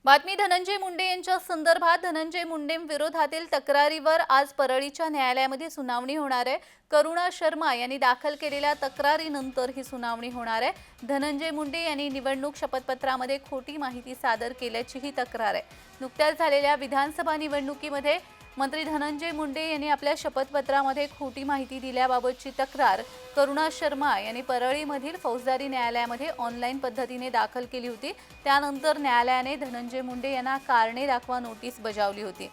बातमी धनंजय मुंडे यांच्या संदर्भात धनंजय मुंडे विरोधातील तक्रारीवर आज परळीच्या न्यायालयामध्ये सुनावणी होणार आहे। करुणा शर्मा यांनी दाखल केलेल्या तक्रारीनंतर ही सुनावणी होणार आहे। धनंजय मुंडे यांनी निवडणूक शपथपत्रामध्ये खोटी माहिती सादर केल्याची ही तक्रार आहे। नुकत्याच झालेल्या विधानसभा निवडणुकीमध्ये मंत्री धनंजय मुंडे यांनी आपल्या शपथपत्रामध्ये खोटी माहिती दिल्याबाबतची तक्रार करुणा शर्मा यांनी परळीमधील फौजदारी न्यायालयामध्ये ऑनलाईन पद्धतीने दाखल केली होती। त्यानंतर न्यायालयाने धनंजय मुंडे यांना कारणे दाखवा नोटीस बजावली होती।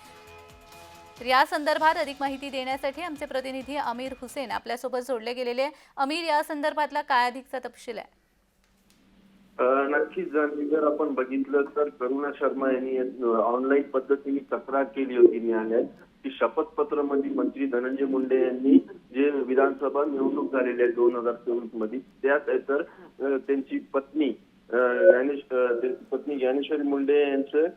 तर या संदर्भात अधिक माहिती देण्यासाठी आमचे प्रतिनिधी अमीर हुसेन आपल्यासोबत जोडले गेलेले। अमीर, या संदर्भातला काय अधिकचा तपशील आहे? नक्कीच जर आपण बघितलं तर करुणा शर्मा यांनी ऑनलाईन पद्धतीने तक्रार केली होती न्यायालयात की शपथपत्र मध्ये मंत्री धनंजय मुंडे यांनी जे विधानसभा निवडणूक झालेली आहे 2024 मध्ये त्यात तर त्यांची पत्नी ज्ञानेश्वरी मुंडे यांचे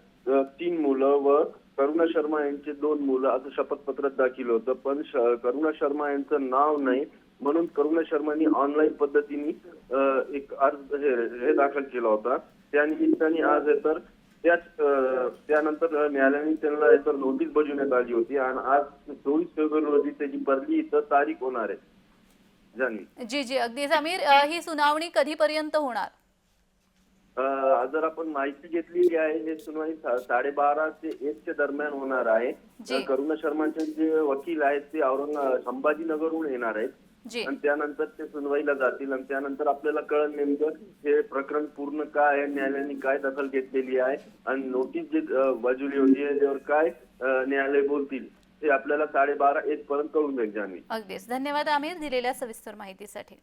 3 मुलं व करुणा शर्मा यांचे 2 मुलं असं शपथपत्रात दाखल होतं। पण करुणा शर्मा यांचं नाव नाही म्हणून करुणा शर्मांनी ऑनलाईन पद्धतीने एक अर्ज हे दाखल केला होता। त्या निमित्ताने आज तर त्यानंतर न्यायालयाने त्यांना तर नोटीस बजावण्यात आली होती आणि आज 24 फेब्रुवारी रोजी त्याची परली इथं तारीख होणार आहे। जान्हवी जी जी अगदीच अमीर, ही सुनावणी कधीपर्यंत होणार? जर आपण माहिती घेतली आहे हे सुनावणी 12:30 ते 1 दरम्यान होणार आहे। करुणा शर्माचे जे वकील आहेत ते संभाजीनगरहून येणार आहेत आणि त्यानंतर ते सुनवाईला जातील आणि त्यानंतर आपल्याला कळेल नेमकं हे प्रकरण पूर्ण काय आहे, न्यायालयाने काय दखल घेतलेली आहे आणि नोटीस जे बजावली होती याच्यावर काय न्यायालय बोलतील ते आपल्याला 12:30-1 पर्यंत कळून जाईल। जान्हवी अगदीच धन्यवाद आमिर दिलेल्या सविस्तर माहितीसाठी।